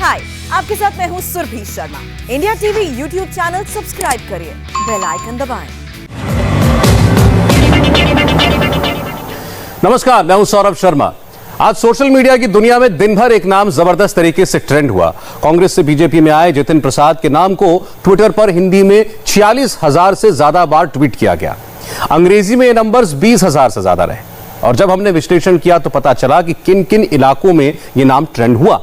हाय, आपके साथ मैं हूँ Surabhi Sharma. India TV YouTube channel subscribe करिए, बेल आइकन दबाएं। नमस्कार, मैं हूं सौरभ शर्मा। आज सोशल मीडिया की दुनिया में दिन भर एक नाम जबरदस्त तरीके से ट्रेंड हुआ। कांग्रेस से बीजेपी में आए जितिन प्रसाद के नाम को ट्विटर पर हिंदी में 46,000 से ज्यादा बार ट्वीट किया गया। अंग्रेजी में ये नंबर्स 20,000 से ज्यादा रहे। और जब हमने विश्लेषण किया तो पता चला कि किन किन इलाकों में ये नाम ट्रेंड हुआ।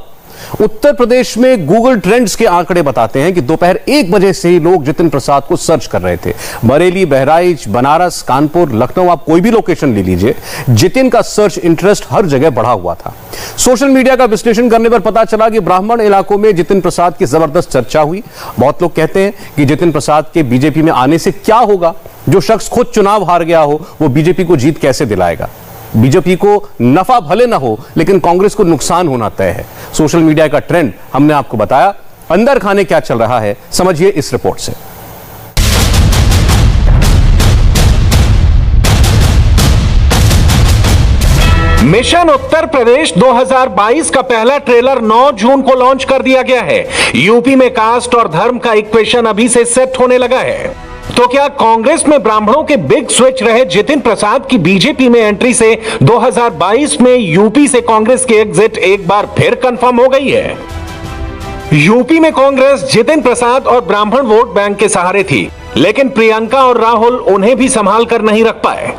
उत्तर प्रदेश में गूगल ट्रेंड्स के आंकड़े बताते हैं कि दोपहर 1 बजे से ही लोग जितिन प्रसाद को सर्च कर रहे थे। बरेली, बहराइच, बनारस, कानपुर, लखनऊ, आप कोई भी लोकेशन ले लीजिए, जितिन का सर्च इंटरेस्ट हर जगह बढ़ा हुआ था। सोशल मीडिया का विश्लेषण करने पर पता चला कि ब्राह्मण इलाकों में जितिन प्रसाद की जबरदस्त चर्चा हुई। बहुत लोग कहते हैं कि जितिन प्रसाद के बीजेपी में आने से क्या होगा। जो शख्स खुद चुनाव हार गया हो वो बीजेपी को जीत कैसे दिलाएगा। बीजेपी को नफा भले ना हो लेकिन कांग्रेस को नुकसान होना तय है। सोशल मीडिया का ट्रेंड हमने आपको बताया। अंदर खाने क्या चल रहा है समझिए इस रिपोर्ट से। मिशन उत्तर प्रदेश 2022 का पहला ट्रेलर 9 जून को लॉन्च कर दिया गया है। यूपी में कास्ट और धर्म का इक्वेशन अभी से सेट होने लगा है। तो क्या कांग्रेस में ब्राह्मणों के बिग स्विच रहे जितिन प्रसाद की बीजेपी में एंट्री से 2022 में यूपी से कांग्रेस की एग्जिट एक बार फिर कंफर्म हो गई है। यूपी में कांग्रेस जितिन प्रसाद और ब्राह्मण वोट बैंक के सहारे थी, लेकिन प्रियंका और राहुल उन्हें भी संभाल कर नहीं रख पाए।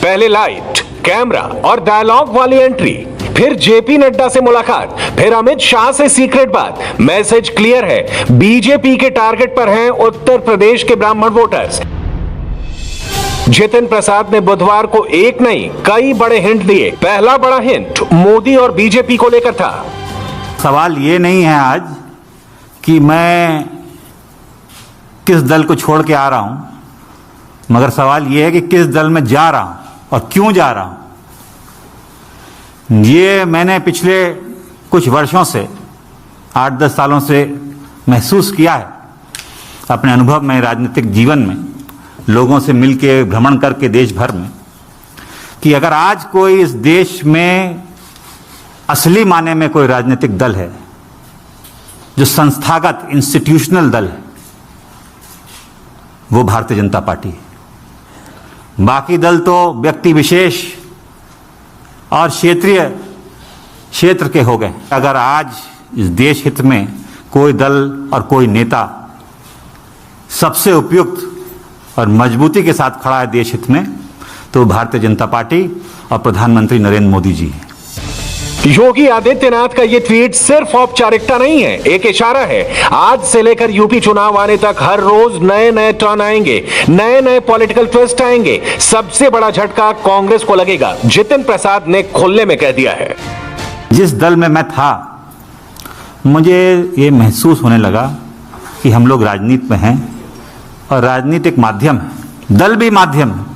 पहले लाइट, कैमरा और डायलॉग वाली एंट्री, फिर जेपी नड्डा से मुलाकात, फिर अमित शाह से सीक्रेट बात। मैसेज क्लियर है, बीजेपी के टारगेट पर हैं उत्तर प्रदेश के ब्राह्मण वोटर्स। जितिन प्रसाद ने बुधवार को एक नहीं कई बड़े हिंट दिए। पहला बड़ा हिंट मोदी और बीजेपी को लेकर था। सवाल ये नहीं है आज कि मैं किस दल को छोड़ के आ रहा हूं, मगर सवाल ये है कि किस दल में जा रहा हूं और क्यों जा रहा हूं। ये मैंने पिछले कुछ वर्षों से 8-10 सालों से महसूस किया है अपने अनुभव में, राजनीतिक जीवन में, लोगों से मिलके भ्रमण करके देश भर में, कि अगर आज कोई इस देश में असली माने में कोई राजनीतिक दल है जो संस्थागत इंस्टीट्यूशनल दल है, वो भारतीय जनता पार्टी है। बाकी दल तो व्यक्ति विशेष और क्षेत्र के हो गए। अगर आज इस देश हित में कोई दल और कोई नेता सबसे उपयुक्त और मजबूती के साथ खड़ा है देश हित में, तो भारतीय जनता पार्टी और प्रधानमंत्री नरेंद्र मोदी जी हैं। योगी आदित्यनाथ का यह ट्वीट सिर्फ औपचारिकता नहीं है, एक इशारा है। आज से लेकर यूपी चुनाव आने तक हर रोज नए नए टर्न आएंगे, नए नए पॉलिटिकल ट्विस्ट आएंगे। सबसे बड़ा झटका कांग्रेस को लगेगा, जितिन प्रसाद ने खुले में कह दिया है। जिस दल में मैं था, मुझे ये महसूस होने लगा कि हम लोग राजनीति में हैं और राजनीति एक माध्यम है, दल भी माध्यम है।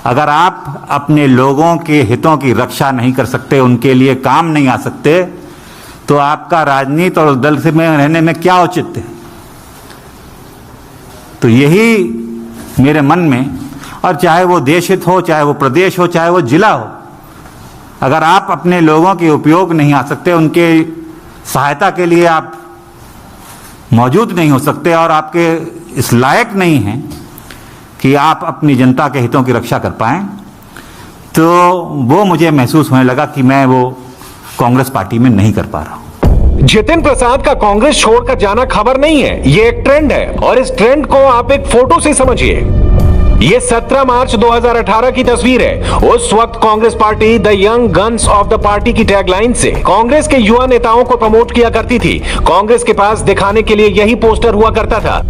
अगर आप अपने लोगों के हितों की रक्षा नहीं कर सकते, उनके लिए काम नहीं आ सकते, तो आपका राजनीति और दल से में रहने में क्या औचित्य है। तो यही मेरे मन में, और चाहे वो देश हित हो, चाहे वो प्रदेश हो, चाहे वो जिला हो, अगर आप अपने लोगों के उपयोग नहीं आ सकते, उनके सहायता के लिए आप मौजूद नहीं हो सकते और आपके इस लायक नहीं हैं कि आप अपनी जनता के हितों की रक्षा कर पाएं, तो वो मुझे महसूस होने लगा कि मैं वो कांग्रेस पार्टी में नहीं कर पा रहा हूं। जितिन प्रसाद का कांग्रेस छोड़कर जाना खबर नहीं है, ये एक ट्रेंड है और इस ट्रेंड को आप एक फोटो से समझिए। ये 17 मार्च 2018 की तस्वीर है। उस वक्त Congress party the young guns of the party की टैगलाइन से कांग्रेस के युवा नेताओं को प्रमोट किया करती थी। कांग्रेस के पास दिखाने के लिए यही पोस्टर हुआ करता था।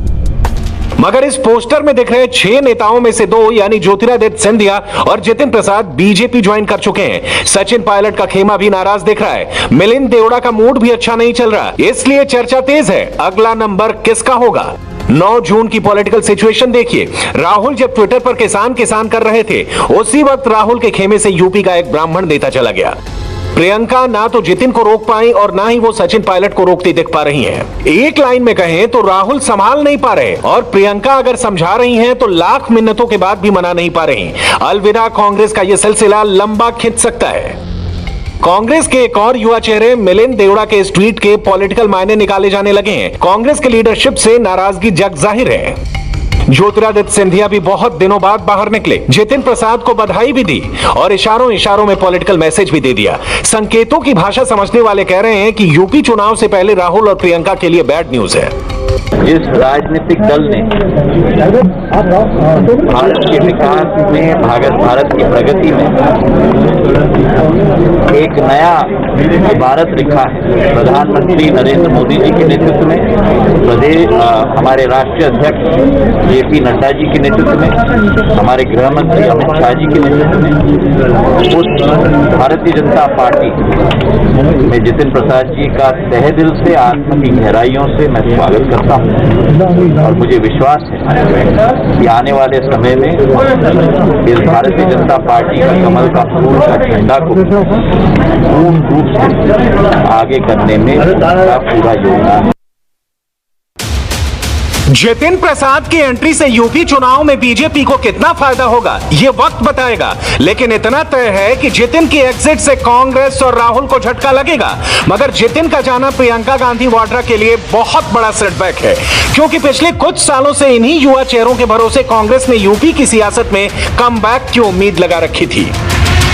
मगर इस पोस्टर में दिख रहे 6 नेताओं में से 2 यानी ज्योतिरादित्य सिंधिया और जितिन प्रसाद बीजेपी ज्वाइन कर चुके हैं। सचिन पायलट का खेमा भी नाराज दिख रहा है। मिलिंद देवड़ा का मूड भी अच्छा नहीं चल रहा, इसलिए चर्चा तेज है, अगला नंबर किसका होगा। 9 जून की पॉलिटिकल सिचुएशन देखिए। राहुल जब ट्विटर पर किसान किसान कर रहे थे, उसी वक्त राहुल के खेमे से यूपी का एक ब्राह्मण नेता चला गया। प्रियंका ना तो जितिन को रोक पाई और ना ही वो सचिन पायलट को रोकती दिख पा रही हैं। एक लाइन में कहें तो राहुल संभाल नहीं पा रहे और प्रियंका अगर समझा रही हैं तो लाख मिन्नतों के बाद भी मना नहीं पा रही। अलविदा कांग्रेस का यह सिलसिला लंबा खिंच सकता है। कांग्रेस के एक और युवा चेहरे मिलिंद देवड़ा के इस ट्वीट के पॉलिटिकल मायने निकाले जाने लगे हैं। कांग्रेस के लीडरशिप से नाराजगी जग जाहिर है। ज्योतिरादित्य सिंधिया भी बहुत दिनों बाद बाहर निकले, जितिन प्रसाद को बधाई भी दी और इशारों इशारों में पॉलिटिकल मैसेज भी दे दिया। संकेतों की भाषा समझने वाले कह रहे हैं कि यूपी चुनाव से पहले राहुल और प्रियंका के लिए बैड न्यूज है। जिस राजनीतिक दल ने भारत के विकास में, भारत की प्रगति में एक नया भारत लिखा है, प्रधानमंत्री नरेंद्र मोदी जी के नेतृत्व में, हमारे राष्ट्रीय अध्यक्ष जेपी नड्डा जी के नेतृत्व में, हमारे गृह मंत्री अमित शाह जी के नेतृत्व में, उस भारतीय जनता पार्टी में जितिन प्रसाद जी का तहे दिल से, आत्मा की गहराइयों से मैं स्वागत करता हूं और मुझे विश्वास है कि आने वाले समय में इस भारतीय जनता पार्टी का कमल का फूल का झंडा को पूर्ण रूप से आगे करने में उनका पूरा योगदान है। जितिन प्रसाद की एंट्री से यूपी चुनाव में बीजेपी को कितना फायदा होगा ये वक्त बताएगा, लेकिन इतना तय है कि जितिन की एग्जिट से कांग्रेस और राहुल को झटका लगेगा। मगर जितिन का जाना प्रियंका गांधी वाड्रा के लिए बहुत बड़ा सेटबैक है, क्योंकि पिछले कुछ सालों से इन्हीं युवा चेहरों के भरोसे कांग्रेस ने यूपी की सियासत में कमबैक की उम्मीद लगा रखी थी।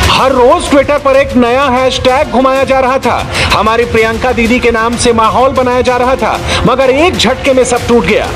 हर रोज ट्विटर पर एक नया हैशटैग घुमाया जा रहा था, हमारी प्रियंका दीदी के नाम से माहौल बनाया जा रहा था, मगर एक झटके में सब टूट गया।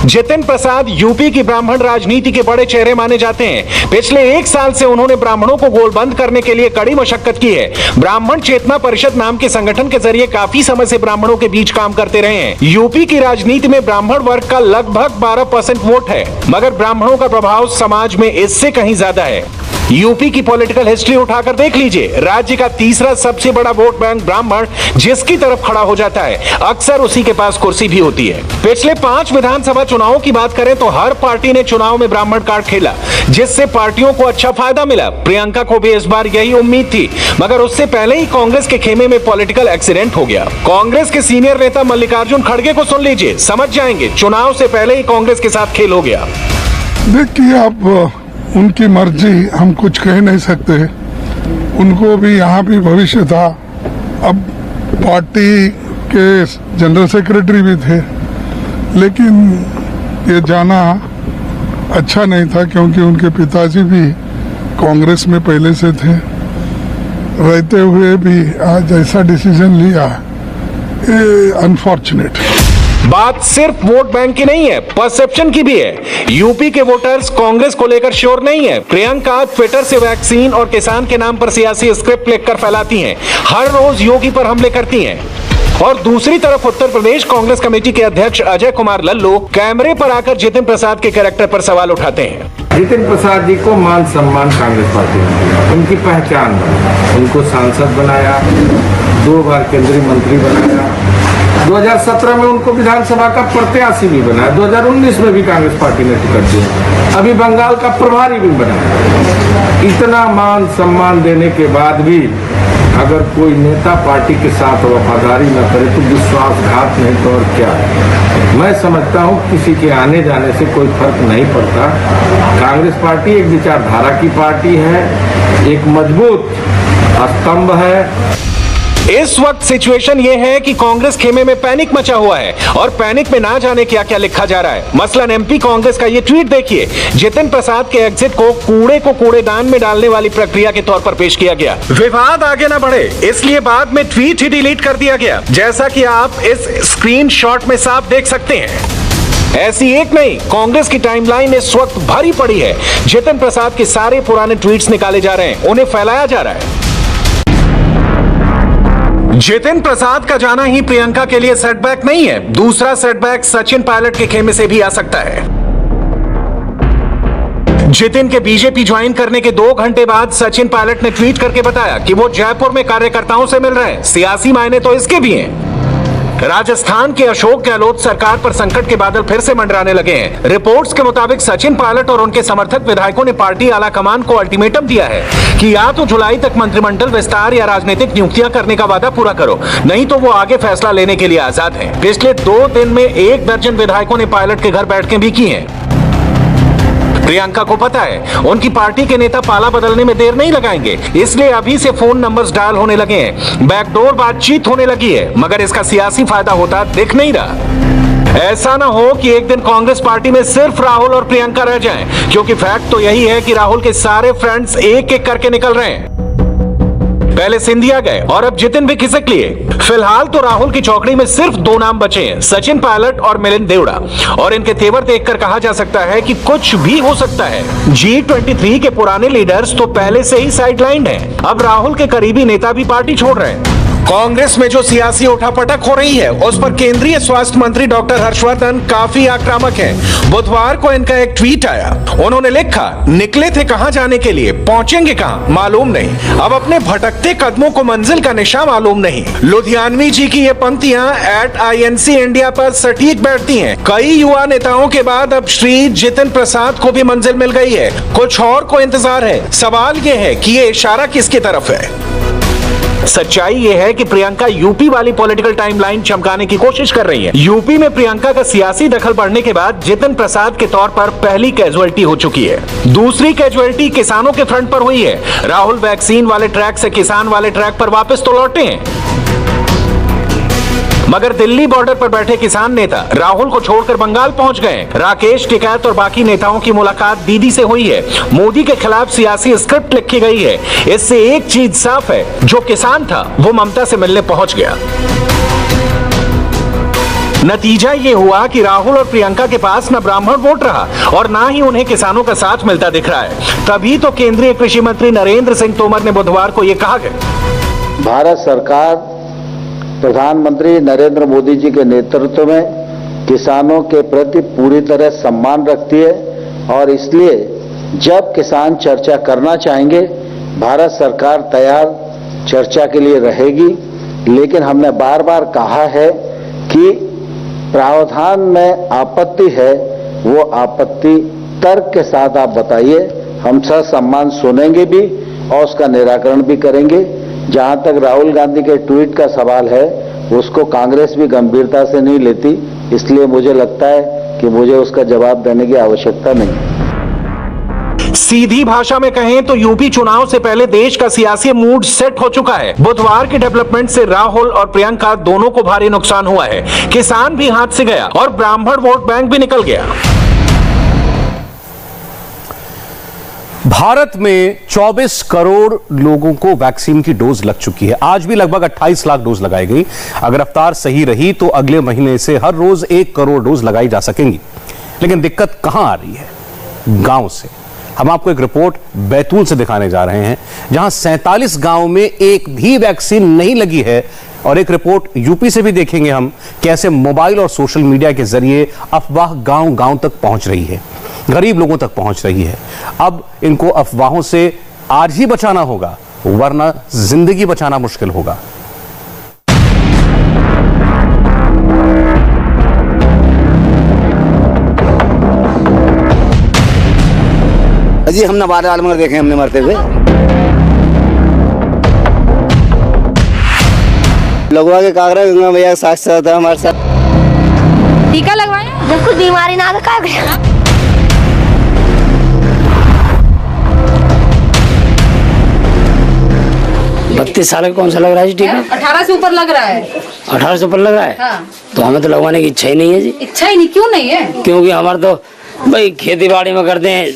जितिन प्रसाद यूपी की ब्राह्मण राजनीति के बड़े चेहरे माने जाते हैं। पिछले एक साल से उन्होंने ब्राह्मणों को गोलबंद करने के लिए कड़ी मशक्कत की है। ब्राह्मण चेतना परिषद नाम के संगठन के जरिए काफी समय से ब्राह्मणों के बीच काम करते रहे हैं। यूपी की राजनीति में ब्राह्मण वर्ग का लगभग 12% वोट है, मगर ब्राह्मणों का प्रभाव समाज में इससे कहीं ज्यादा है। यूपी की पॉलिटिकल हिस्ट्री उठाकर देख लीजिए, राज्य का तीसरा सबसे बड़ा वोट बैंक ब्राह्मण जिसकी तरफ खड़ा हो जाता है, अक्सर उसी के पास कुर्सी भी होती है। पिछले 5 विधानसभा चुनावों की बात करें तो हर पार्टी ने चुनाव में ब्राह्मण कार्ड खेला, जिससे पार्टियों को अच्छा फायदा मिला। प्रियंका को भी इस बार यही उम्मीद थी, मगर उससे पहले ही कांग्रेस के खेमे में पॉलिटिकल एक्सीडेंट हो गया। कांग्रेस के सीनियर नेता मल्लिकार्जुन खड़गे को सुन लीजिए, समझ जाएंगे चुनाव से पहले ही कांग्रेस के साथ खेल हो गया। देखिए, आप उनकी मर्जी, हम कुछ कह नहीं सकते। उनको भी यहाँ भी भविष्य था, अब पार्टी के जनरल सेक्रेटरी भी थे, लेकिन ये जाना अच्छा नहीं था, क्योंकि उनके पिताजी भी कांग्रेस में पहले से थे। रहते हुए भी आज ऐसा डिसीजन लिया, ये अनफॉर्चुनेट। बात सिर्फ वोट बैंक की नहीं है, परसेप्शन की भी है। यूपी के वोटर्स कांग्रेस को लेकर श्योर नहीं है। प्रियंका ट्विटर से वैक्सीन और किसान के नाम पर सियासी स्क्रिप्ट लिखकर फैलाती हैं, हर रोज योगी पर हमले करती हैं। और दूसरी तरफ उत्तर प्रदेश कांग्रेस कमेटी के अध्यक्ष अजय कुमार लल्लू कैमरे पर आकर जितिन प्रसाद के कैरेक्टर पर सवाल उठाते हैं। जितिन प्रसाद जी को मान सम्मान कांग्रेस पार्टी ने, उनकी पहचान बना, उनको सांसद बनाया, 2 बार केंद्रीय मंत्री बनाया, 2017 में उनको विधानसभा का प्रत्याशी भी बनाया, 2019 में भी कांग्रेस पार्टी ने टिकट दिया, अभी बंगाल का प्रभारी भी बनाया। इतना मान सम्मान देने के बाद भी अगर कोई नेता पार्टी के साथ वफादारी न करे तो विश्वासघात नहीं तो और क्या है। मैं समझता हूँ किसी के आने जाने से कोई फर्क नहीं पड़ता। कांग्रेस पार्टी एक विचारधारा की पार्टी है, एक मजबूत स्तंभ है। इस वक्त सिचुएशन ये है कि कांग्रेस खेमे में पैनिक मचा हुआ है और पैनिक में ना जाने क्या क्या लिखा जा रहा है। मसलन एमपी कांग्रेस का ये ट्वीट देखिए, जितिन प्रसाद के एग्जिट को कूड़ेदान में डालने वाली प्रक्रिया के तौर पर पेश किया गया। विवाद आगे ना बढ़े इसलिए बाद में ट्वीट ही डिलीट कर दिया गया, जैसा कि आप इस स्क्रीनशॉट में साफ देख सकते हैं। ऐसी एक नहीं, कांग्रेस की टाइमलाइन इस वक्त भरी पड़ी है। जितिन प्रसाद के सारे पुराने ट्वीट्स निकाले जा रहे हैं, उन्हें फैलाया जा रहा है। जितिन प्रसाद का जाना ही प्रियंका के लिए सेटबैक नहीं है, दूसरा सेटबैक सचिन पायलट के खेमे से भी आ सकता है। जितिन के बीजेपी ज्वाइन करने के 2 घंटे बाद सचिन पायलट ने ट्वीट करके बताया कि वो जयपुर में कार्यकर्ताओं से मिल रहे हैं। सियासी मायने तो इसके भी हैं। राजस्थान के अशोक गहलोत सरकार पर संकट के बादल फिर से मंडराने लगे हैं। रिपोर्ट्स के मुताबिक सचिन पायलट और उनके समर्थक विधायकों ने पार्टी आलाकमान को अल्टीमेटम दिया है कि या तो जुलाई तक मंत्रिमंडल विस्तार या राजनीतिक नियुक्तियां करने का वादा पूरा करो, नहीं तो वो आगे फैसला लेने के लिए आजाद हैं। पिछले 2 दिन में 1 दर्जन विधायकों ने पायलट के घर बैठकें भी की हैं। प्रियंका को पता है उनकी पार्टी के नेता पाला बदलने में देर नहीं लगाएंगे, इसलिए अभी से फोन नंबर्स डायल होने लगे हैं, बैकडोर बातचीत होने लगी है, मगर इसका सियासी फायदा होता दिख नहीं रहा। ऐसा ना हो कि एक दिन कांग्रेस पार्टी में सिर्फ राहुल और प्रियंका रह जाएं, क्योंकि फैक्ट तो यही है कि राहुल के सारे फ्रेंड्स एक एक करके निकल रहे हैं। पहले सिंधिया गए और अब जितिन भी खिसक लिए। फिलहाल तो राहुल की चौकड़ी में सिर्फ 2 नाम बचे हैं, सचिन पायलट और मिलिंद देवड़ा, और इनके तेवर देखकर कहा जा सकता है कि कुछ भी हो सकता है। G23 के पुराने लीडर्स तो पहले से ही साइडलाइंड हैं। अब राहुल के करीबी नेता भी पार्टी छोड़ रहे हैं। कांग्रेस में जो सियासी उठापटक हो रही है उस पर केंद्रीय स्वास्थ्य मंत्री डॉक्टर हर्षवर्धन काफी आक्रामक हैं। बुधवार को इनका एक ट्वीट आया, उन्होंने लिखा, निकले थे कहां जाने के लिए, पहुंचेंगे कहां मालूम नहीं, अब अपने भटकते कदमों को मंजिल का निशा मालूम नहीं। लुधियानवी जी की ये पंक्तियां @INC इंडिया पर सटीक बैठती हैं। कई युवा नेताओं के बाद अब श्री जितिन प्रसाद को भी मंजिल मिल गई है, कुछ और को इंतजार है। सवाल ये है कि ये इशारा किसकी तरफ है। सच्चाई यह है कि प्रियंका यूपी वाली पॉलिटिकल टाइमलाइन चमकाने की कोशिश कर रही है। यूपी में प्रियंका का सियासी दखल बढ़ने के बाद जितिन प्रसाद के तौर पर पहली कैजुअलिटी हो चुकी है। दूसरी कैजुअलिटी किसानों के फ्रंट पर हुई है। राहुल वैक्सीन वाले ट्रैक से किसान वाले ट्रैक पर वापस तो लौटे हैं, मगर दिल्ली बॉर्डर पर बैठे किसान नेता राहुल को छोड़कर बंगाल पहुंच गए। राकेश टिकैत और बाकी नेताओं की मुलाकात दीदी से हुई है। मोदी के खिलाफ सियासी स्क्रिप्ट लिखी गई है। इससे एक चीज साफ है, जो किसान था वो ममता से मिलने पहुंच गया। नतीजा ये हुआ कि राहुल और प्रियंका के पास न ब्राह्मण वोट रहा और ना ही उन्हें किसानों का साथ मिलता दिख रहा है। तभी तो केंद्रीय कृषि मंत्री नरेंद्र सिंह तोमर ने बुधवार को यह कहा कि भारत सरकार प्रधानमंत्री नरेंद्र मोदी जी के नेतृत्व में किसानों के प्रति पूरी तरह सम्मान रखती है, और इसलिए जब किसान चर्चा करना चाहेंगे भारत सरकार तैयार चर्चा के लिए रहेगी। लेकिन हमने बार बार कहा है कि प्रावधान में आपत्ति है, वो आपत्ति तर्क के साथ आप बताइए, हम ससम्मान सुनेंगे भी और उसका निराकरण भी करेंगे। जहां तक राहुल गांधी के ट्वीट का सवाल है, उसको कांग्रेस भी गंभीरता से नहीं लेती, इसलिए मुझे लगता है कि मुझे उसका जवाब देने की आवश्यकता नहीं। सीधी भाषा में कहें तो यूपी चुनाव से पहले देश का सियासी मूड सेट हो चुका है। बुधवार के डेवलपमेंट से राहुल और प्रियंका दोनों को भारी नुकसान हुआ है। किसान भी हाथ से गया और ब्राह्मण वोट बैंक भी निकल गया। भारत में 24 करोड़ लोगों को वैक्सीन की डोज लग चुकी है। आज भी लगभग 28 लाख डोज लगाई गई। अगर रफ्तार सही रही तो अगले महीने से हर रोज 1 करोड़ डोज लगाई जा सकेंगी। लेकिन दिक्कत कहां आ रही है? गांव से। हम आपको एक रिपोर्ट बैतूल से दिखाने जा रहे हैं, जहां 47 गांव में एक भी वैक्सीन नहीं लगी है। और एक रिपोर्ट यूपी से भी देखेंगे हम, कैसे मोबाइल और सोशल मीडिया के जरिए अफवाह गांव गांव तक पहुंच रही है, गरीब लोगों तक पहुंच रही है। अब इनको अफवाहों से आज ही बचाना होगा, वरना जिंदगी बचाना मुश्किल होगा। जी हमने 12 आलमगर देखे, हमने मरते हुए। लगवा के कागरा गंगा भैया साथ साथ था हमारे साथ। टीका लगवाया, जब कुछ बीमारी ना था। 32 साल का कौन सा लग रहा है जी टीका? 18 से ऊपर लग रहा है। 18 से ऊपर लग रहा है। हाँ। तो हमें तो लगवाने की इच्छा ही नहीं है जी। इच्छा ही नहीं? क्यों नहीं है? क्योंकि हमारे तो भाई खेती बाड़ी में करते हैं,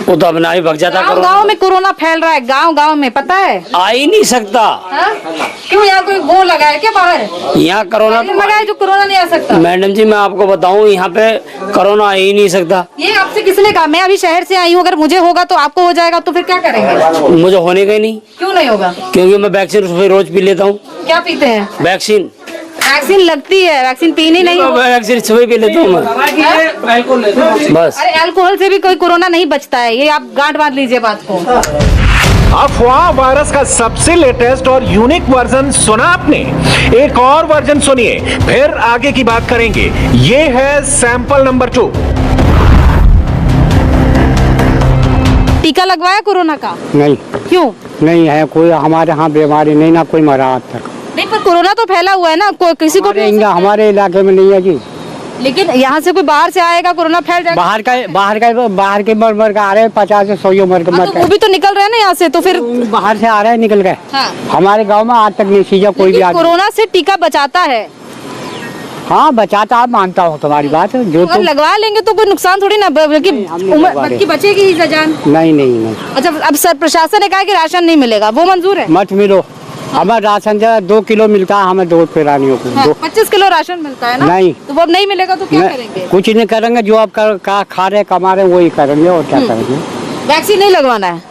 वो तो अपना ही भग जाता। गाँव में कोरोना फैल रहा है, गाँव गाँव में, पता है? आ ही नहीं सकता। क्यों? यहाँ कोई वो लगा है क्या बाहर? यहाँ कोरोना लगा है जो कोरोना नहीं आ सकता। मैडम जी मैं आपको बताऊँ, यहाँ पे कोरोना आ ही नहीं सकता। ये आपसे किसने कहा? मैं अभी शहर से आई हूँ, अगर मुझे होगा तो आपको हो जाएगा, तो फिर क्या करेंगे? मुझे होने का ही नहीं। क्यों नहीं होगा? क्योंकि मैं वैक्सीन सुबह रोज पी लेता हूँ। क्या पीते हैं? वैक्सीन। वैक्सीन लगती है, वैक्सीन पीनी नहीं। वैक्सीन सुबह पी लेता हूँ मैं, बस। अरे अल्कोहल से भी कोई कोरोना नहीं बचता है, ये आप गांठ बांध लीजिए बात को। अफवाह वायरस का सबसे लेटेस्ट और यूनिक वर्जन सुना आपने? एक और वर्जन सुनिए, फिर आगे की बात करेंगे। ये है सैंपल नंबर 2। टीका लगवाया कोरोना का? नहीं। क्यों? नहीं है कोई हमारे यहाँ बीमारी नहीं, ना कोई मरा आज तक। नहीं, पर कोरोना तो फैला हुआ है ना, किसी को भी हमारे इलाके में नहीं है जी। लेकिन यहाँ से कोई बाहर से आएगा कोरोना फैल जाएगा। बाहर के मर आ रहे हैं 50 से 100 मर के। तो वो भी तो निकल रहे हैं ना यहाँ से, तो फिर बाहर से आ रहे हैं निकल गए। हाँ। हमारे गांव में आज तक नहीं सीजा कोई भी। कोरोना से टीका बचाता है। हाँ बचाता, आप मानता हूँ तुम्हारी बात। जो तो लगवा लेंगे तो कोई नुकसान थोड़ी ना, बल्कि उम्र बचेगी ही जान। नहीं। अच्छा, अब सर प्रशासन ने कहा कि राशन नहीं मिलेगा, वो मंजूर है? मत मिलो। हमें राशन 2 किलो मिलता है, हमें 2 प्राणियों को। 25 किलो राशन मिलता है ना? नहीं, तो वो अब नहीं मिलेगा तो क्या करेंगे? कुछ नहीं करेंगे, जो आप खा रहे कमा रहे वही करेंगे, और क्या करेंगे। वैक्सीन नहीं लगवाना है।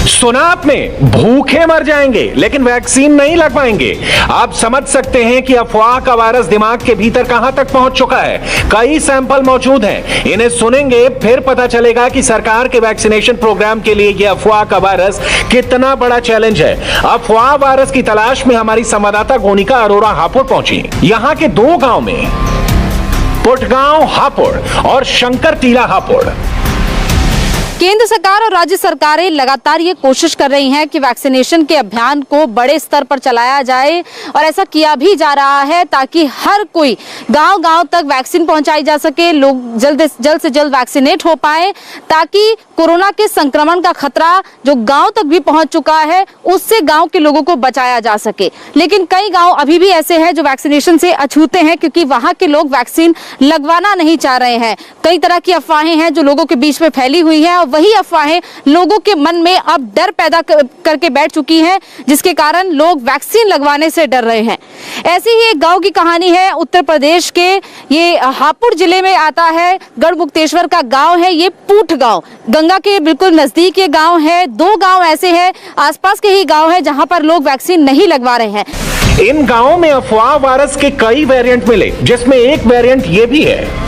सुना आपने, भूखे मर जाएंगे लेकिन वैक्सीन नहीं लगवाएंगे। आप समझ सकते हैं कि अफवाह का वायरस दिमाग के भीतर कहां तक पहुंच चुका है। कई सैंपल मौजूद हैं, इन्हें सुनेंगे फिर पता चलेगा कि सरकार के वैक्सीनेशन प्रोग्राम के लिए यह अफवाह का वायरस कितना बड़ा चैलेंज है। अफवाह वायरस की तलाश में हमारी संवाददाता गोनिका अरोड़ा हापुड़ पहुंची। यहां के 2 गांव में, पुटगांव हापुड़ और शंकर टीला हापुड़। केंद्र सरकार और राज्य सरकारें लगातार ये कोशिश कर रही हैं कि वैक्सीनेशन के अभियान को बड़े स्तर पर चलाया जाए, और ऐसा किया भी जा रहा है ताकि हर कोई गांव-गांव तक वैक्सीन पहुंचाई जा सके, लोग जल्द से जल्द वैक्सीनेट हो पाए, ताकि कोरोना के संक्रमण का खतरा जो गांव तक भी पहुंच चुका है उससे गांव के लोगों को बचाया जा सके। लेकिन कई गांव अभी भी ऐसे हैं जो वैक्सीनेशन से अछूते हैं, क्योंकि वहां के लोग वैक्सीन लगवाना नहीं चाह रहे हैं। कई तरह की अफवाहें हैं जो लोगों के बीच में फैली हुई है, और वही अफवाहें लोगों के मन में अब डर पैदा करके बैठ चुकी हैं, जिसके कारण लोग वैक्सीन लगवाने से डर रहे हैं। ऐसी ही एक गांव की कहानी है उत्तर प्रदेश के, ये हापुड़ जिले में आता है, गढ़मुक्तेश्वर का गांव है ये पूठ गांव। गंगा के बिल्कुल नजदीक ये गांव है। 2 गांव ऐसे हैं, आसपास के ही गांव है, जहां पर लोग वैक्सीन नहीं लगवा रहे हैं। इन गांवों में अफवाह वायरस के कई वेरिएंट मिले, जिसमें एक वेरिएंट ये भी है।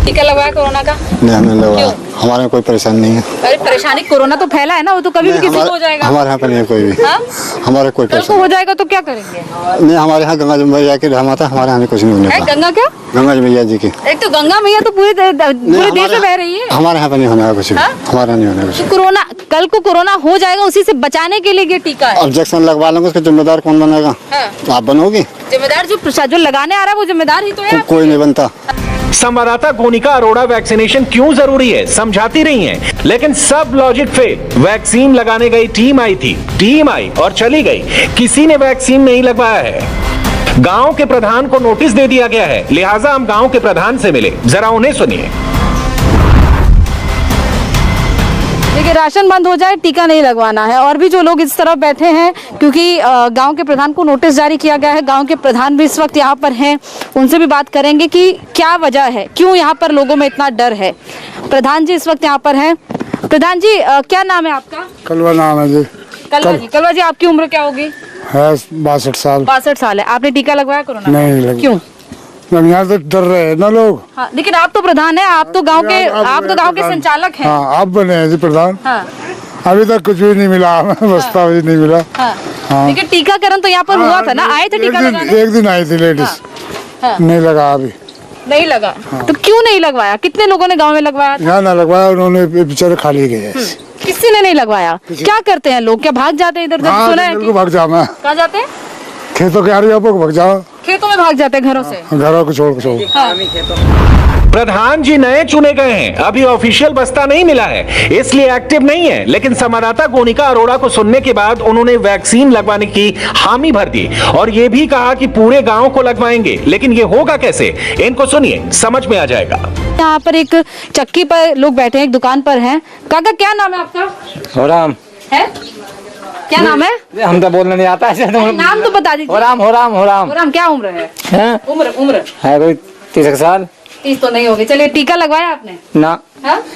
टीका लगवाया कोरोना का? नहीं, हमने लगवाया। हमारे में कोई परेशानी नहीं है। अरे परेशानी, कोरोना तो फैला है ना, वो तो कभी भी किसी को हो जाएगा। हमारे यहाँ पे नहीं है कोई भी। हाँ? हमारे कोई परेशानी हो जाएगा तो क्या करेंगे? नहीं, हमारे यहाँ गंगा मैया के धाम आता है, हमारे यहाँ कुछ नहीं होने का। गंगा क्या? गंगा मैया जी की। एक तो गंगा मैया तो पूरे देश में बह रही है। हमारे यहाँ पे नहीं होने का कुछ भी। हमारे यहाँ नहीं होने का कुछ। कोरोना, कल को कोरोना हो जाएगा, उसी से बचाने के लिए ये टीका है। ऑब्जेक्शन लगवा लेंगे, उसका जिम्मेदार कौन बनेगा? आप बनोगे जिम्मेदार? जो लगाने आ रहा है वो जिम्मेदार ही तो है। कोई नहीं बनता। संवाददाता गोनिका अरोड़ा वैक्सीनेशन क्यों जरूरी है समझाती रही हैं, लेकिन सब लॉजिक फेल। वैक्सीन लगाने गई टीम आई थी, टीम आई और चली गई, किसी ने वैक्सीन नहीं लगवाया है। गांव के प्रधान को नोटिस दे दिया गया है, लिहाजा हम गांव के प्रधान से मिले, जरा उन्हें सुनिए। देखिए, राशन बंद हो जाए, टीका नहीं लगवाना है। और भी जो लोग इस तरफ बैठे हैं, क्योंकि गांव के प्रधान को नोटिस जारी किया गया है, गांव के प्रधान भी इस वक्त यहाँ पर हैं, उनसे भी बात करेंगे कि क्या वजह है, क्यों यहाँ पर लोगों में इतना डर है। प्रधान जी इस वक्त यहाँ पर हैं। प्रधान जी, क्या नाम है आपका? कलवा नाम है जी। कलवा जी, आपकी उम्र क्या होगी? है 62 साल। 62 साल है। आपने टीका लगवाया कोरोना? नहीं लगवाया। क्यों? यहाँ तो डर रहे हैं ना लोग। हाँ, लेकिन आप तो प्रधान है, आप तो गांव के संचालक हैं। हाँ, आप बने हैं जी प्रधान। हाँ। अभी तक कुछ भी नहीं मिला, बस्ता भी नहीं मिला। हाँ। लेकिन टीकाकरण तो यहाँ पर हुआ था ना, आए थे टीका लगाने? एक दिन आई थी लेडीज। नहीं लगा, अभी नहीं लगा। तो क्यों नहीं लगवाया? कितने लोगों ने गाँव में लगवाया? यहाँ ना लगवाया, उन्होंने बेचारे खाली गए। किसी ने नहीं लगवाया। क्या करते हैं लोग, क्या भाग जाते हैं इधर उधर? सुना है भाग जाना। कहाँ जाते हैं? खेतों के आरे भाग जाओ। खेतों में भाग जाते हैं, घरों से, घरों को छोड़। प्रधान जी नए चुने गए हैं, अभी ऑफिशियल बस्ता नहीं मिला है, इसलिए एक्टिव नहीं है। लेकिन संवाददाता गोनिका अरोड़ा को सुनने के बाद उन्होंने वैक्सीन लगवाने की हामी भर दी और ये भी कहा कि पूरे गांव को लगवाएंगे। लेकिन ये होगा कैसे, इनको सुनिए, समझ में आ जाएगा। यहाँ पर एक चक्की पर लोग बैठे हैं, एक दुकान पर हैं। काका, क्या नाम है आपका? होराम है? क्या नाम है? हम तो बोलना नहीं आता है। नाम तो बता दीजिए। होराम। क्या उम्र है? उम्र है कोई 30 साल। 30 तो नहीं होगी। चलिए, टीका लगवाया आपने? ना।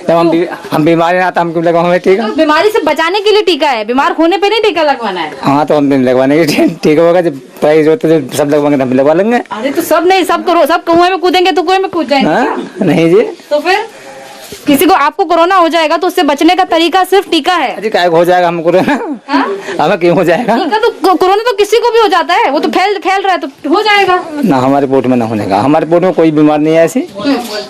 जब हम बीमारी आता हम क्यों लगवाएंगे टीका? तो बीमारी से बचाने के लिए टीका है, बीमार होने पे नहीं टीका लगवाना है। हाँ, तो हम लगवाने के टीका होगा, जब प्राइस होता है सब लगवाएंगे, हम लगवा लेंगे। अरे तो सब नहीं, सब कुएं में कूदेंगे तो कुएं में कूद जाएंगे। नहीं जी। तो फिर किसी को आपको कोरोना हो जाएगा तो उससे बचने का तरीका सिर्फ टीका है। अजी काय हो जाएगा हमको कोरोना? हमें क्यों हो जाएगा? टीका तो कोरोना तो किसी को भी हो जाता है, वो तो फैल रहा है तो हो जाएगा ना। हमारे पोर्ट में ना होने का, हमारे पोर्ट में कोई बीमार नहीं है ऐसी।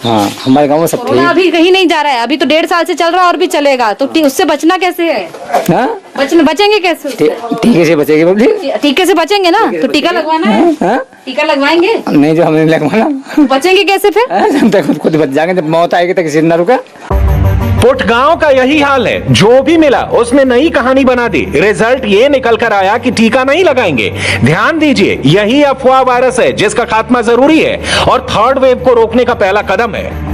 हाँ हमारे गाँव में सब ठीक। अभी कहीं नहीं जा रहा है, अभी तो 1.5 साल से चल रहा है और भी चलेगा, तो उससे बचना कैसे है? बचेंगे कैसे? टीके से बचेगी पब्लिक। टीके से बचेंगे ना तो टीका लगवाना है। टीका लगवाएंगे नहीं, जो हमें नहीं लगवाना। बचेंगे कैसे फिर? खुद बच जाएंगे, जब मौत आएगी तो किसी न रुका। पुटगांव का यही हाल है, जो भी मिला उसने नई कहानी बना दी। रिजल्ट ये निकल कर आया कि टीका नहीं लगाएंगे। ध्यान दीजिए, यही अफवाह वायरस है जिसका खात्मा जरूरी है और थर्ड वेव को रोकने का पहला कदम है।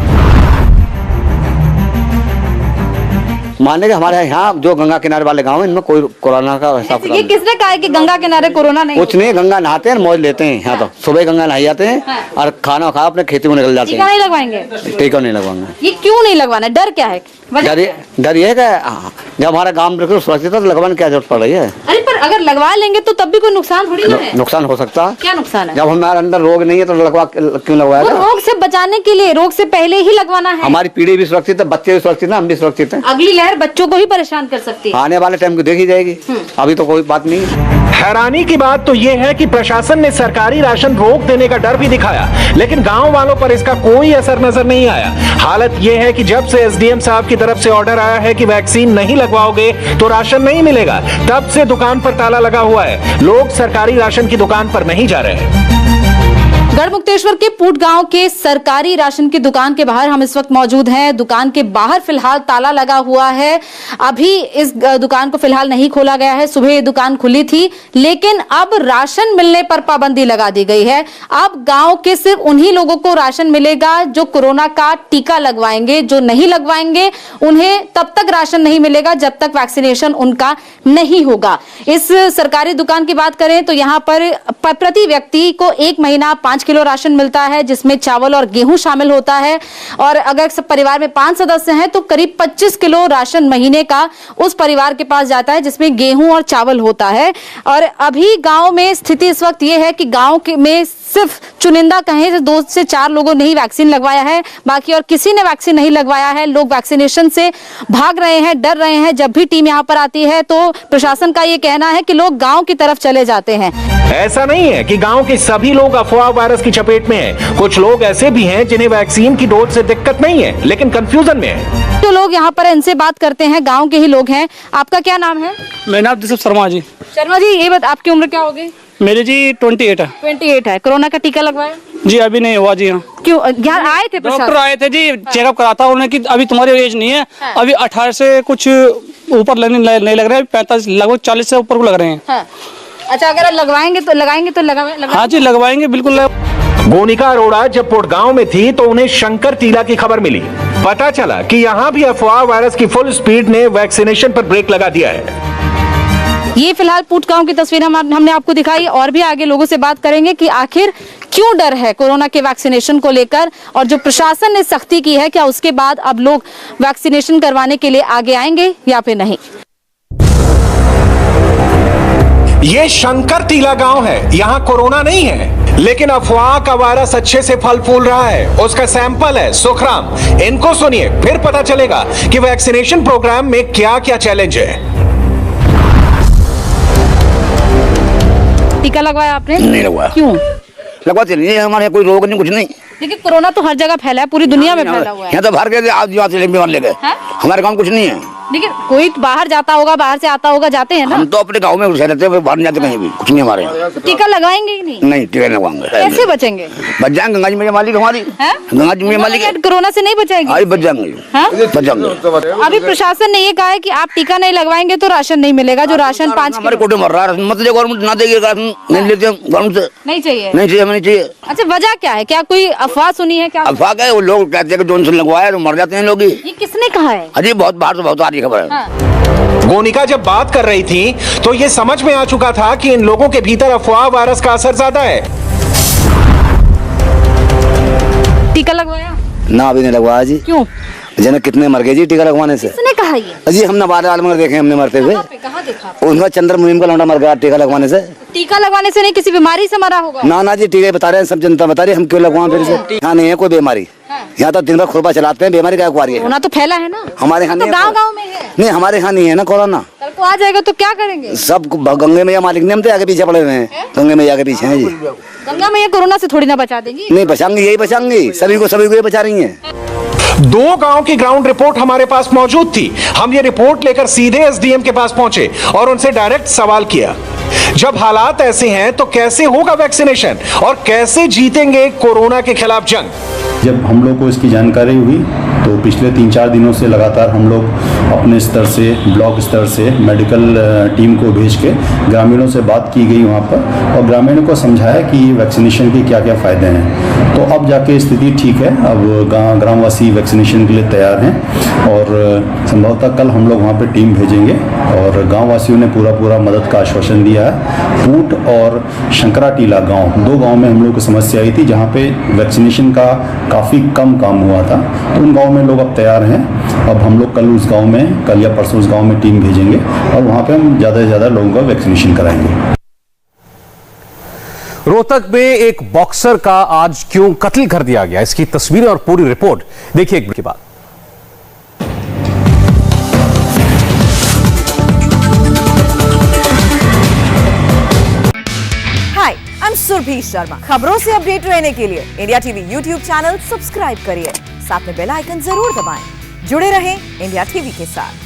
मानने के हमारे यहाँ जो गंगा किनारे वाले गांव हैं, इनमें कोई कोरोना का ऐसा ये किसने कहा है कि गंगा किनारे कोरोना नहीं? कुछ नहीं, गंगा नहाते हैं, मौज लेते हैं। यहाँ तो सुबह गंगा नहाई जाते हैं और खाना खा अपने खेती में निकल जाते हैं। टीका नहीं लगवाएंगे? टीका नहीं लगवाएंगे। ये क्यों नहीं लगवाना? डर क्या है? डर ये है जब हमारा गाँव बिल्कुल सुरक्षित है तो लगवाने क्या जरूरत पड़ रही है? अरे पर अगर लगवा लेंगे तो तब भी कोई नुकसान थोड़ी ना है। नुकसान हो सकता है। क्या नुकसान है? जब हमारे अंदर रोग नहीं है तो क्यों लगवाएगा? रोग से बचाने के लिए, रोग से पहले ही लगवाना है। हमारी पीढ़ी भी सुरक्षित है, बच्चे भी सुरक्षित है, हम भी सुरक्षित है। अगली लहर बच्चों को ही परेशान कर सकती है। आने वाले टाइम को देखी जाएगी, अभी तो कोई बात नहीं है। हैरानी की बात तो यह है कि प्रशासन ने सरकारी राशन रोक देने का डर भी दिखाया, लेकिन गांव वालों पर इसका कोई असर नजर नहीं आया। हालत यह है कि जब से एसडीएम साहब की तरफ से ऑर्डर आया है कि वैक्सीन नहीं लगवाओगे तो राशन नहीं मिलेगा, तब से दुकान पर ताला लगा हुआ है। लोग सरकारी राशन की दुकान पर नहीं जा रहे हैं। गढ़मुक्तेश्वर के पूट गांव के सरकारी राशन की दुकान के बाहर हम इस वक्त मौजूद हैं। दुकान के बाहर फिलहाल ताला लगा हुआ है, अभी इस दुकान को फिलहाल नहीं खोला गया है। सुबह ये दुकान खुली थी, लेकिन अब राशन मिलने पर पाबंदी लगा दी गई है। अब गांव के सिर्फ उन्हीं लोगों को राशन मिलेगा जो कोरोना का टीका लगवाएंगे। जो नहीं लगवाएंगे उन्हें तब तक राशन नहीं मिलेगा जब तक वैक्सीनेशन उनका नहीं होगा। इस सरकारी दुकान की बात करें तो यहाँ पर प्रति व्यक्ति को 1 महीना 5 किलो राशन मिलता है, जिसमें चावल और गेहूं शामिल होता है। और अगर सब परिवार में 5 सदस्य हैं तो करीब 25 किलो राशन महीने का उस परिवार के पास जाता है, जिसमें गेहूं और चावल होता है। और अभी गांव में स्थिति इस वक्त ये है कि गांव में सिर्फ चुनिंदा कहें तो 2 से 4 लोगों ने ही वैक्सीन लगवाया है, बाकी और किसी ने वैक्सीन नहीं लगवाया है। लोग वैक्सीनेशन से भाग रहे हैं, डर रहे हैं। जब भी टीम यहाँ पर आती है तो प्रशासन का ये कहना है कि लोग गांव की तरफ चले जाते हैं। ऐसा नहीं है कि गांव के सभी लोग अफवाह वायरस की चपेट में हैं। कुछ लोग ऐसे भी हैं जिन्हें वैक्सीन की डोज से दिक्कत नहीं है, लेकिन कंफ्यूजन में है। तो लोग यहाँ पर इनसे बात करते हैं, गांव के ही लोग हैं। आपका क्या नाम है? मेरा नाम दिलीप शर्मा जी। शर्मा जी, ये बात, आपकी उम्र क्या होगी? मेरी जी 28 है। 28 है। कोरोना का टीका लगवाया? जी अभी नहीं हुआ जी। हाँ क्यों? यहाँ आए थे डॉक्टर आए थे जी, चेकअप कराता उन्होंने कि अभी तुम्हारी एज नहीं है, अभी 18 से कुछ ऊपर नहीं लग रहे हैं, 45 लगभग 40 से ऊपर को लग रहे हैं। अच्छा, अगर लगाएंगे तो लगाएंगे? हाँ जी लगवाएंगे, बिल्कुल। गोनिका अरोड़ा जब पुटगांव में थी तो उन्हें शंकर टीला की खबर मिली। पता चला कि यहाँ भी अफवाह वायरस की फुल स्पीड ने वैक्सीनेशन पर ब्रेक लगा दिया है। ये फिलहाल पूट गांव की तस्वीर हमने आपको दिखाई, और भी आगे लोगों से बात करेंगे कि आखिर क्यों डर है कोरोना के वैक्सीनेशन को लेकर, और जो प्रशासन ने सख्ती की है क्या उसके बाद अब लोग वैक्सीनेशन करवाने के लिए आगे आएंगे या फिर नहीं। ये शंकर टीला गांव है, यहाँ कोरोना नहीं है, लेकिन अफवाह का वायरस अच्छे से फल फूल रहा है। उसका सैंपल है सुखराम। इनको सुनिए, फिर पता चलेगा कि वैक्सीनेशन प्रोग्राम में क्या क्या चैलेंज है। टीका लगवाया आपने? नहीं लगवाया। क्यों? लगवाते नहीं, हमारे कोई रोग नहीं, कुछ नहीं। लेकिन कोरोना तो हर जगह फैला है, पूरी दुनिया में फैला हुआ है। यहाँ तो भर के आप बीमार ले गए, हमारे गाँव कुछ नहीं है। लेकिन कोई बाहर जाता होगा, बाहर से आता होगा, जाते हैं ना। हम तो अपने गांव में घुसे रहते हैं, बाहर नहीं जाते कहीं भी, कुछ नहीं हमारे यहाँ। टीका लगाएंगे ही नहीं? नहीं, टीका नहीं लगवाएंगे। कैसे बचेंगे? बच जाएंगे, गंगा जी में मालिक हमारी, गंगा जी में मालिक। कोरोना से नहीं बचेंगे? अभी बच जाएंगे, बच जाएंगे। अभी प्रशासन ने ये कहा है कि आप टीका नहीं लगवाएंगे तो राशन नहीं मिलेगा, जो राशन 5 हमारे कोटे मर रहा है, मतलब गवर्नमेंट ना देगी, नहीं लेते गवर्नमेंट से। नहीं चाहिए? नहीं चाहिए, हमें नहीं चाहिए। अच्छा, वजह क्या है? क्या कोई अफवाह सुनी है? क्या अफवाह है? वो लोग कहते हैं कि जॉनसन लगवाया तो मर जाते हैं लोग। ये किसने कहा है? अरे बहुत बाहर से बहुत आ रही खबर है। गोनिका जब बात कर रही थी तो ये समझ में आ चुका था कि इन लोगों के भीतर अफवाह वायरस का असर ज्यादा है। टीका लगवाया? ना, अभी नहीं लगवाया जी। क्यों? जन कितने मर गए जी टीका लगवाने से। किसने कहा ये? जी हम नवादा आलमगढ़ देखे हमने मरते हुए। कहाँ देखा? उनका चंद्र मुहिम का लौंडा मर गया टीका लगवाने से। टीका लगवाने से नहीं, किसी बीमारी से मरा होगा। ना जी टीके बता रहे हैं, सब जनता बता रही है, हम क्यों लगवाएं फिर से? यहाँ नहीं है कोई बीमारी, यहाँ तो दिन भर खुरपा चलाते हैं, बीमारी क्या है? कोरोना तो फैला है ना हमारे यहाँ, तो गाँव में है। नहीं हमारे यहाँ नहीं है ना कोरोना। कल को आ जाएगा तो क्या करेंगे? सब गंगे मैया मालिक ने, हम तो आगे पीछे पड़े हुए हैं, गंगे मैया के पीछे हैं जी। गंगा मैया कोरोना से थोड़ी ना बचा देंगी। नहीं बचाएंगे, यही बचाएंगे, सभी को ये बचा रही है। 2 गांव की ग्राउंड रिपोर्ट हमारे पास मौजूद थी। हम ये रिपोर्ट लेकर सीधे एसडीएम के पास पहुंचे और उनसे डायरेक्ट सवाल किया, जब हालात ऐसे हैं तो कैसे होगा वैक्सीनेशन और कैसे जीतेंगे कोरोना के खिलाफ जंग? जब हम लोग को इसकी जानकारी हुई तो पिछले 3-4 दिनों से लगातार हम लोग अपने स्तर से, ब्लॉक स्तर से मेडिकल टीम को भेज के ग्रामीणों से बात की गई वहाँ पर, और ग्रामीणों को समझाया कि वैक्सीनेशन के क्या क्या फ़ायदे हैं। तो अब जाके स्थिति ठीक है, अब ग्रामवासी वैक्सीनेशन के लिए तैयार हैं और संभवतः कल हम लोग वहाँ पर टीम भेजेंगे। और गाँव वासियों ने पूरा मदद का आश्वासन दिया है। पूट और शंकराटीला गाँव, 2 गाँव में हम लोग को समस्या आई थी जहाँ पे वैक्सीनेशन का काफ़ी कम काम हुआ था, तो उन गाँव में लोग अब तैयार हैं। अब हम लोग कल उस गांव में, कल या परसों उस गांव में टीम भेजेंगे और वहां पे हम ज़्यादा से ज़्यादा लोगों का वैक्सीनेशन कराएंगे। रोहतक में एक बॉक्सर का आज क्यों कत्ल कर दिया गया, इसकी तस्वीरें और पूरी रिपोर्ट देखिए एक के बाद। हाय, आई एम सुरभि शर्मा। खबरों से अपडेट रहने के लिए India TV YouTube channel subscribe करिए, साथ में बेल आइकन जरूर दबाएं। जुड़े रहें इंडिया टीवी के साथ।